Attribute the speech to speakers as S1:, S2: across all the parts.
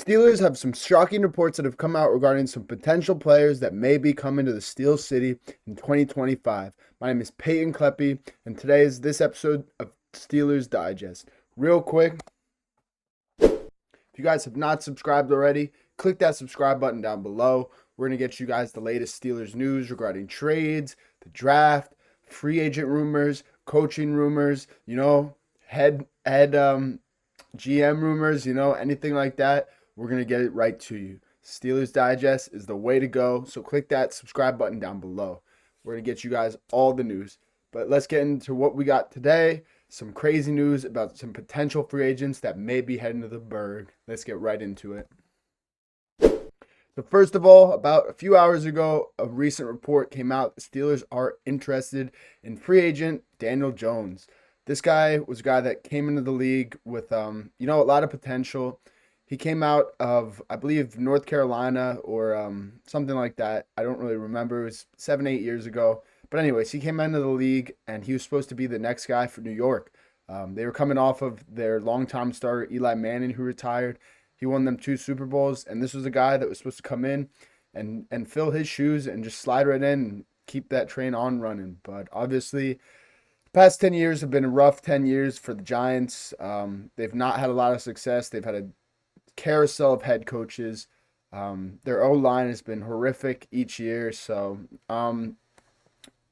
S1: Steelers have some shocking reports that have come out regarding some potential players that may be coming to the Steel City in 2025. My name is Peyton Kleppy, and today is this episode of Steelers Digest. Real quick, if you guys have not subscribed already, click that subscribe button down below. We're going to get you guys the latest Steelers news regarding trades, the draft, free agent rumors, coaching rumors, head GM rumors, anything like that. We're going to get it right to you. Steelers Digest is the way to go. So click that subscribe button down below. We're going to get you guys all the news. But let's get into what we got today. Some crazy news about some potential free agents that may be heading to the Burgh. Let's get right into it. So first of all, about a few hours ago, a recent report came out. The Steelers are interested in free agent Daniel Jones. This guy was a guy that came into the league with, a lot of potential. He came out of, I believe, North Carolina or something like that. I don't really remember. It was 7-8 years ago. But anyways, he came into the league, and he was supposed to be the next guy for New York. They were coming off of their longtime starter, Eli Manning, who retired. He won them 2 Super Bowls, and this was a guy that was supposed to come in and fill his shoes and just slide right in and keep that train on running. But obviously, the past 10 years have been a rough 10 years for the Giants. They've not had a lot of success. They've had a carousel of head coaches. Their O-line has been horrific each year. So in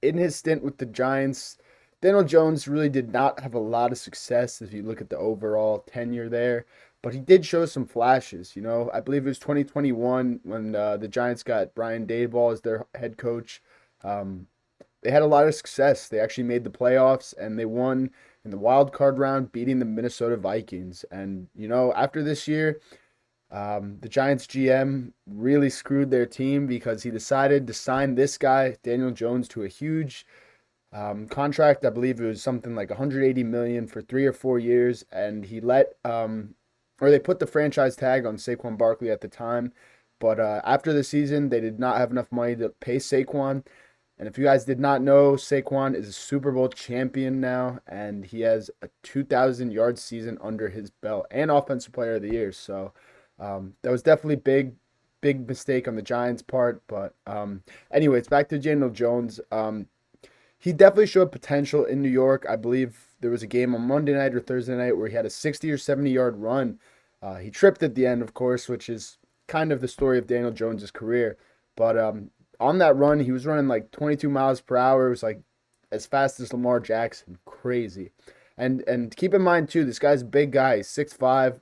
S1: his stint with the Giants, Daniel Jones really did not have a lot of success if you look at the overall tenure there. But he did show some flashes. I believe it was 2021 when the Giants got Brian Daboll as their head coach. They had a lot of success. They actually made the playoffs, and they won in the wild card round, beating the Minnesota Vikings. And, after this year, the Giants GM really screwed their team because he decided to sign this guy, Daniel Jones, to a huge contract. I believe it was something like $180 million for 3 or 4 years, and he they put the franchise tag on Saquon Barkley at the time. But after the season, they did not have enough money to pay Saquon. And if you guys did not know, Saquon is a Super Bowl champion now, and he has a 2,000-yard season under his belt and Offensive Player of the Year. So that was definitely big mistake on the Giants' part. But anyways, back to Daniel Jones. He definitely showed potential in New York. I believe there was a game on Monday night or Thursday night where he had a 60 or 70-yard run. He tripped at the end, of course, which is kind of the story of Daniel Jones' career. But on that run, he was running like 22 miles per hour. It was like as fast as Lamar Jackson. Crazy. And keep in mind, too, this guy's a big guy. He's 6'5",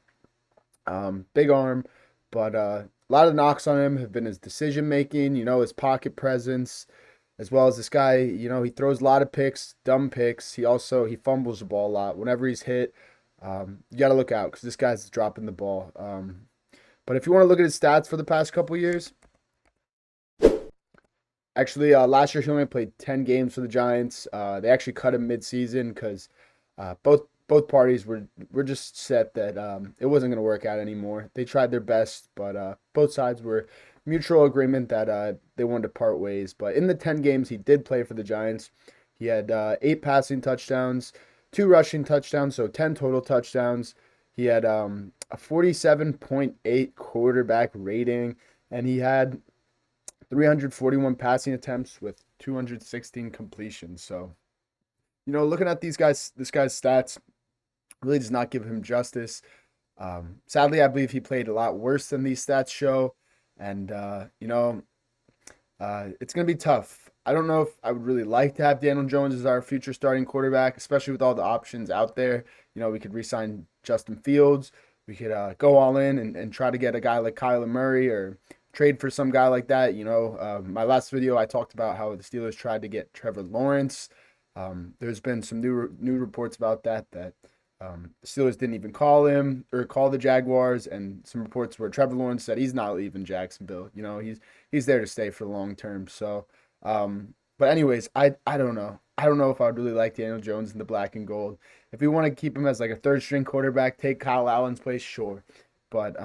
S1: big arm. But a lot of knocks on him have been his decision-making, his pocket presence, as well as this guy, he throws a lot of picks, dumb picks. He fumbles the ball a lot. Whenever he's hit, you got to look out because this guy's dropping the ball. But if you want to look at his stats for the past couple years, actually, last year he only played 10 games for the Giants. They actually cut him mid-season because both parties were just set that it wasn't going to work out anymore. They tried their best, but both sides were mutual agreement that they wanted to part ways. But in the 10 games he did play for the Giants, he had 8 passing touchdowns, 2 rushing touchdowns, so 10 total touchdowns. He had a 47.8 quarterback rating, and he had 341 passing attempts with 216 completions. So, looking at this guy's stats really does not give him justice. Sadly, I believe he played a lot worse than these stats show. And, it's going to be tough. I don't know if I would really like to have Daniel Jones as our future starting quarterback, especially with all the options out there. We could re-sign Justin Fields. We could go all in and try to get a guy like Kyler Murray or trade for some guy like that. My last video, I talked about how the Steelers tried to get Trevor Lawrence. There's been some new reports about that the Steelers didn't even call him or call the Jaguars, and some reports where Trevor Lawrence said he's not leaving Jacksonville. He's there to stay for the long term. So, but anyways, I don't know. I don't know if I would really like Daniel Jones in the black and gold. If we want to keep him as like a third string quarterback, take Kyle Allen's place, sure. But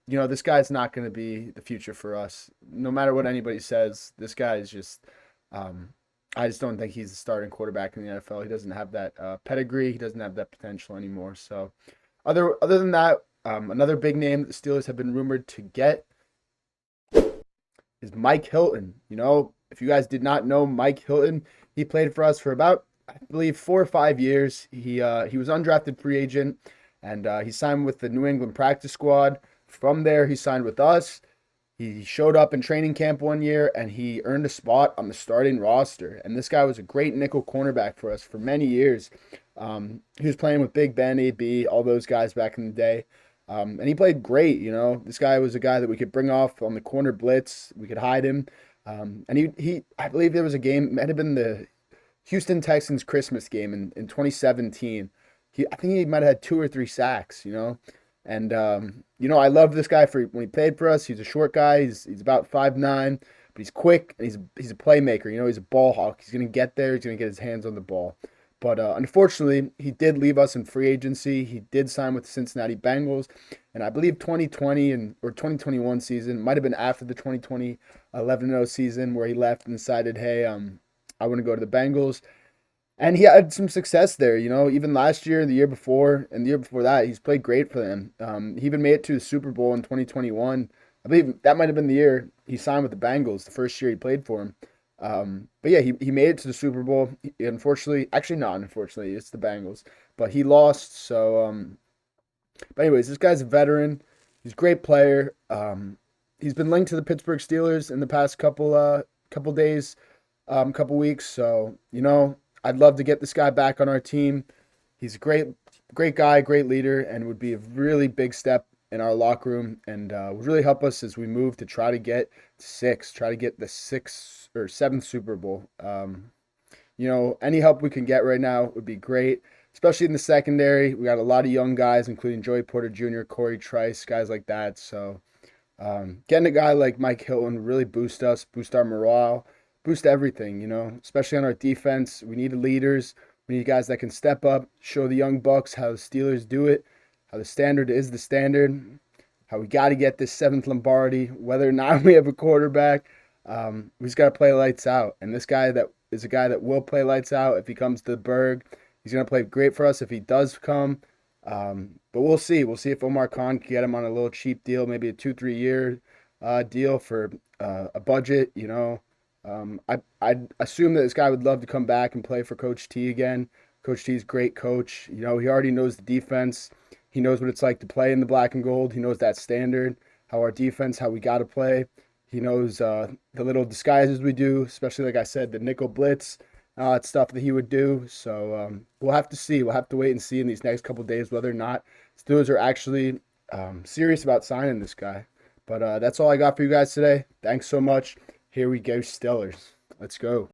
S1: this guy's not going to be the future for us. No matter what anybody says, this guy is just I just don't think he's a starting quarterback in the NFL. He doesn't have that pedigree. He doesn't have that potential anymore. So other than that, Another big name that the Steelers have been rumored to get is Mike Hilton. If you guys did not know Mike Hilton, he played for us for about, I believe, 4 or 5 years. He was undrafted free agent, and he signed with the New England practice squad. From there, he signed with us. He showed up in training camp one year, and he earned a spot on the starting roster. And this guy was a great nickel cornerback for us for many years. He was playing with Big Ben, AB, all those guys back in the day. And he played great. This guy was a guy that we could bring off on the corner blitz. We could hide him. And I believe there was a game, it might have been the Houston Texans Christmas game in 2017. I think he might have had 2 or 3 sacks. And I love this guy for when he played for us. He's a short guy. He's about 5'9", but he's quick and he's a playmaker. He's a ball hawk. He's gonna get there. He's gonna get his hands on the ball. But unfortunately, he did leave us in free agency. He did sign with the Cincinnati Bengals, and I believe 2020 or 2021 season might have been after the 2020 11-0 season where he left and decided, hey, I want to go to the Bengals. And he had some success there, even last year, the year before, and the year before that, he's played great for them. He even made it to the Super Bowl in 2021. I believe that might have been the year he signed with the Bengals, the first year he played for him. But yeah, he made it to the Super Bowl. Unfortunately, actually not unfortunately, it's the Bengals. But he lost, so but anyways, this guy's a veteran. He's a great player. He's been linked to the Pittsburgh Steelers in the past couple days, couple weeks. So, I'd love to get this guy back on our team. He's a great guy, great leader, and would be a really big step in our locker room and would really help us as we move to try to get the 6th or 7th Super Bowl. Any help we can get right now would be great, especially in the secondary. We got a lot of young guys, including Joey Porter Jr., Corey Trice, guys like that. So getting a guy like Mike Hilton really boost our morale, boost everything, especially on our defense. We need leaders. We need guys that can step up, show the young bucks how the Steelers do it, how the standard is the standard, how we got to get this 7th Lombardi, whether or not we have a quarterback. We just got to play lights out. And this guy that is a guy that will play lights out if he comes to the Berg. He's going to play great for us if he does come. But we'll see. We'll see if Omar Khan can get him on a little cheap deal, maybe a 2-3 year deal for a budget, I'd assume that this guy would love to come back and play for Coach T again. Coach T's a great coach. He already knows the defense. He knows what it's like to play in the black and gold. He knows that standard, how our defense, how we got to play. He knows the little disguises we do, especially, like I said, the nickel blitz, that stuff that he would do. So we'll have to see. We'll have to wait and see in these next couple of days whether or not Steelers are actually serious about signing this guy. But that's all I got for you guys today. Thanks so much. Here we go, Steelers. Let's go.